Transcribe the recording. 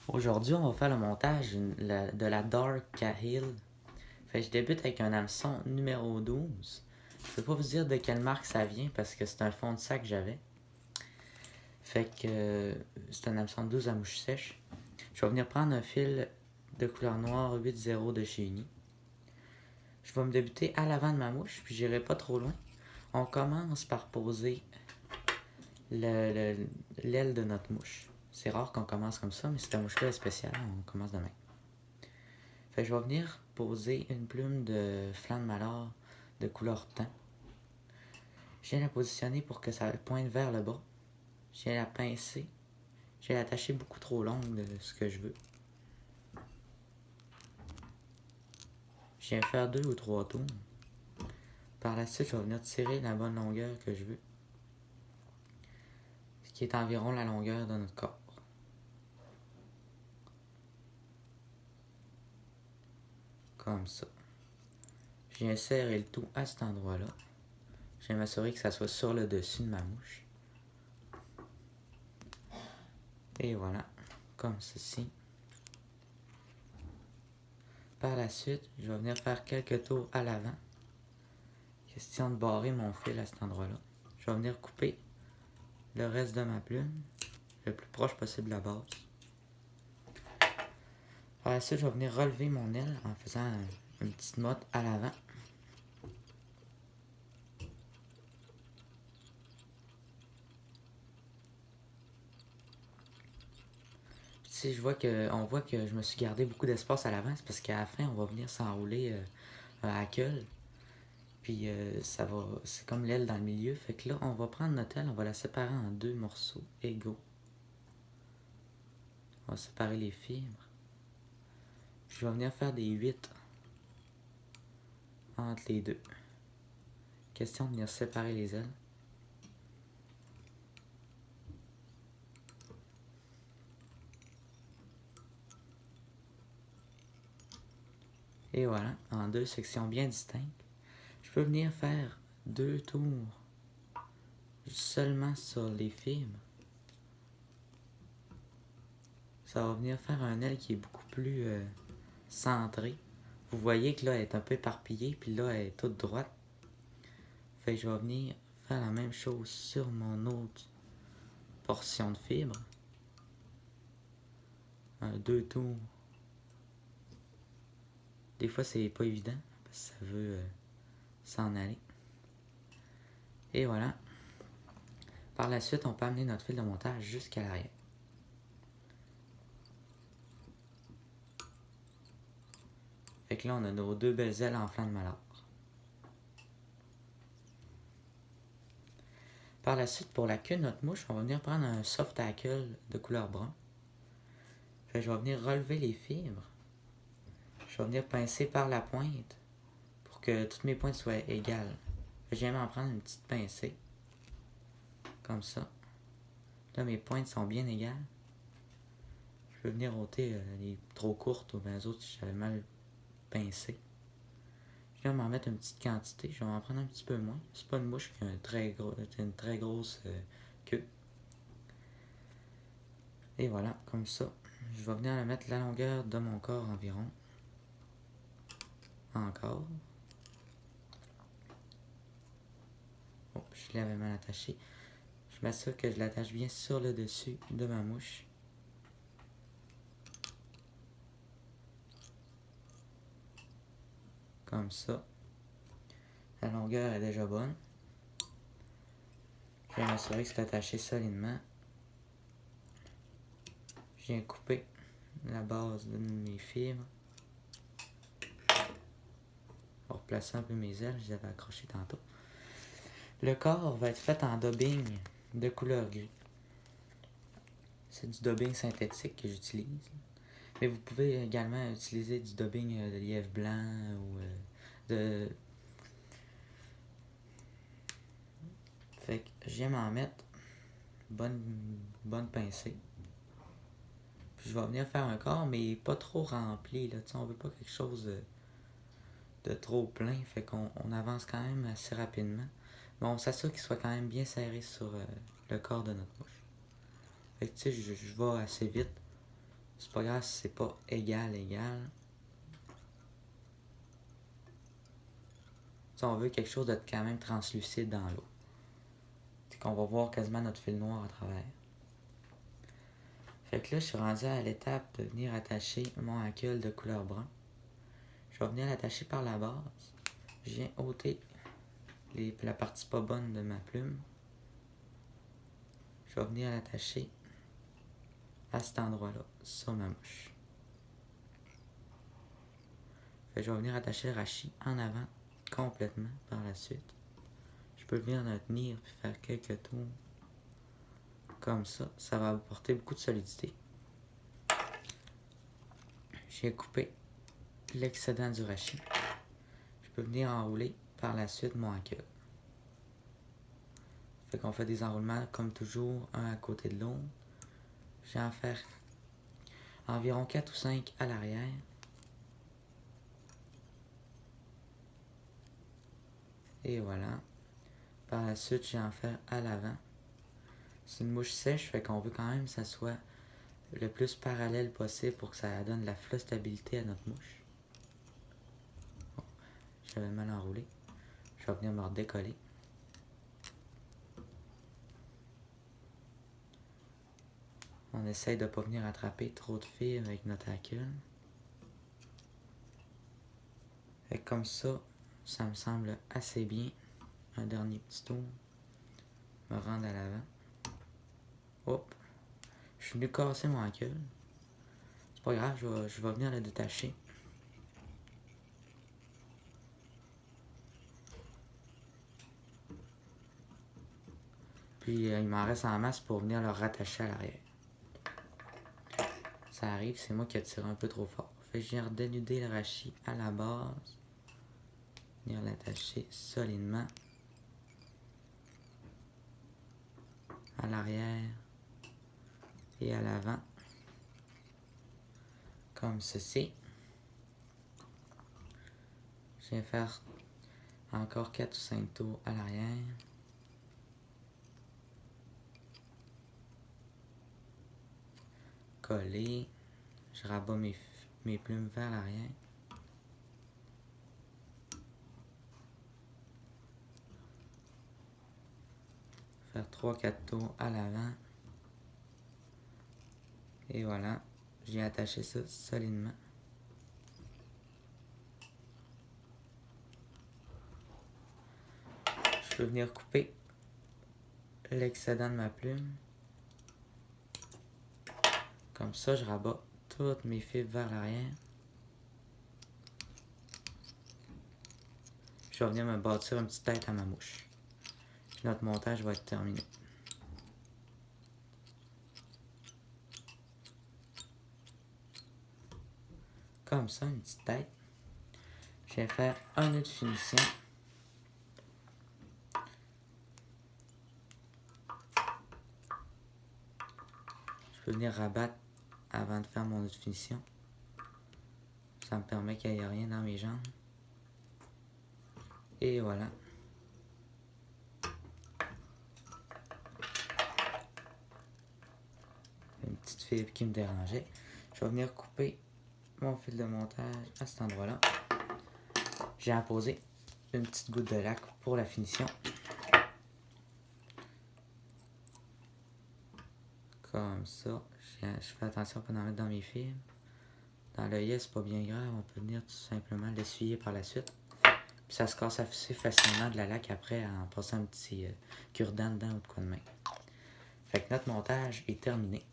Aujourd'hui, on va faire le montage de la Dark Cahill. Fait que je débute avec un hameçon numéro 12. Je peux pas vous dire de quelle marque ça vient parce que c'est un fond de sac que j'avais. Fait que c'est un hameçon de 12 à mouche sèche. Je vais venir prendre un fil de couleur noire 8-0 de chez Uni. Je vais me débuter à l'avant de ma mouche, puis j'irai pas trop loin. On commence par poser l'aile de notre mouche. C'est rare qu'on commence comme ça, mais cette mouche-là est spéciale, on commence de même. Fait que je vais venir poser une plume de flan de malheur de couleur thym. Je viens la positionner pour que ça pointe vers le bas. Je viens la pincer. Je viens l'attacher beaucoup trop longue de ce que je veux. Je viens faire 2 ou 3 tours. Par la suite, je vais venir tirer la bonne longueur que je veux. Ce qui est environ la longueur de notre corps. Comme ça. Je viens serrer le tout à cet endroit-là. Je viens m'assurer que ça soit sur le dessus de ma mouche. Et voilà. Comme ceci. Par la suite, je vais venir faire quelques tours à l'avant. Question de barrer mon fil à cet endroit-là. Je vais venir couper le reste de ma plume le plus proche possible de la base. Par la suite, je vais venir relever mon aile en faisant une petite motte à l'avant. Si je vois on voit que je me suis gardé beaucoup d'espace à l'avant, c'est parce qu'à la fin, on va venir s'enrouler à queue. Puis c'est comme l'aile dans le milieu. Fait que là, on va prendre notre aile, on va la séparer en 2 morceaux égaux. On va séparer les fibres. Puis je vais venir faire des 8 entre les deux. Question de venir séparer les ailes. Et voilà, en 2 sections bien distinctes. Je peux venir faire 2 tours seulement sur les fibres. Ça va venir faire un aile qui est beaucoup plus centré. Vous voyez que là, elle est un peu éparpillée, puis là, elle est toute droite. Fait que je vais venir faire la même chose sur mon autre portion de fibre. 2 tours. Des fois, c'est pas évident, parce que ça veut s'en aller. Et voilà. Par la suite, on peut amener notre fil de montage jusqu'à l'arrière. Fait que là, on a nos 2 belles ailes en flanc de malheur. Par la suite, pour la queue de notre mouche, on va venir prendre un soft tackle de couleur brun. Fait que je vais venir relever les fibres. Je vais venir pincer par la pointe pour que toutes mes pointes soient égales. Fait que je viens m'en prendre une petite pincée. Comme ça. Là, mes pointes sont bien égales. Je peux venir ôter les trop courtes ou bien les autres si j'avais mal pincé. Je viens m'en mettre une petite quantité. Je vais m'en prendre un petit peu moins. C'est pas une mouche qui a une très grosse queue. Et voilà, comme ça. Je vais venir mettre la longueur de mon corps environ. Encore. Oh, je l'avais mal attaché. Je m'assure que je l'attache bien sur le dessus de ma mouche. Comme ça. La longueur est déjà bonne. Je vais m'assurer que c'est attaché solidement. Je viens couper la base de mes fibres. On va replacer un peu mes ailes, je les avais accrochées tantôt. Le corps va être fait en dubbing de couleur gris. C'est du dubbing synthétique que j'utilise. Mais vous pouvez également utiliser du dubbing de lièvre blanc ou de... Fait que je viens m'en mettre bonne pincée. Puis je vais venir faire un corps, mais pas trop rempli. Là. On veut pas quelque chose de trop plein. Fait qu'on avance quand même assez rapidement. Mais on s'assure qu'il soit quand même bien serré sur le corps de notre mouche. Fait que tu sais, je vais assez vite C'est pas grave si c'est pas égal. Si on veut quelque chose de quand même translucide dans l'eau. C'est qu'on va voir quasiment notre fil noir à travers. Fait que là, je suis rendu à l'étape de venir attacher mon hackle de couleur brun. Je vais venir l'attacher par la base. Je viens ôter la partie pas bonne de ma plume. Je vais venir l'attacher à cet endroit-là, sur ma mouche. Fait que je vais venir attacher le rachis en avant complètement par la suite. Je peux venir le tenir et faire quelques tours comme ça. Ça va apporter beaucoup de solidité. J'ai coupé l'excédent du rachis. Je peux venir enrouler par la suite mon hackle. Fait qu'on fait des enroulements comme toujours, un à côté de l'autre. Je vais en faire environ 4 ou 5 à l'arrière. Et voilà. Par la suite, je vais en faire à l'avant. C'est une mouche sèche, fait qu'on veut quand même que ça soit le plus parallèle possible pour que ça donne la flottabilité à notre mouche. Bon, j'avais mal enroulé. Je vais venir me redécoller. On essaye de ne pas venir attraper trop de fils avec notre hackle. Et comme ça, ça me semble assez bien. Un dernier petit tour. Me rendre à l'avant. Hop. Je suis venu casser mon hackle. C'est pas grave, je vais venir le détacher. Puis il m'en reste en masse pour venir le rattacher à l'arrière. Ça arrive, c'est moi qui ai tiré un peu trop fort. Fait que je viens dénuder le rachis à la base. Venir l'attacher solidement. À l'arrière. Et à l'avant. Comme ceci. Je viens faire encore 4 ou 5 tours à l'arrière. Coller. Je rabats mes plumes vers l'arrière. Faire 3-4 tours à l'avant. Et voilà. J'ai attaché ça solidement. Je peux venir couper l'excédent de ma plume. Comme ça, je rabats toutes mes fibres vers l'arrière. Je vais venir me bâtir une petite tête à ma mouche. Puis notre montage va être terminé. Comme ça, une petite tête. Je vais faire un nœud de finition. Je peux venir rabattre avant de faire mon nœud de finition. Ça me permet qu'il n'y ait rien dans mes jambes. Et voilà. Une petite fibre qui me dérangeait. Je vais venir couper mon fil de montage à cet endroit-là. J'ai apposé une petite goutte de lac pour la finition. Comme ça. Je fais attention à ne pas en mettre dans mes fibres. Dans l'œillet, c'est pas bien grave. On peut venir tout simplement l'essuyer par la suite. Puis ça se casse assez facilement de la laque après en passant un petit cure-dent dedans ou de quoi de main. Fait que notre montage est terminé.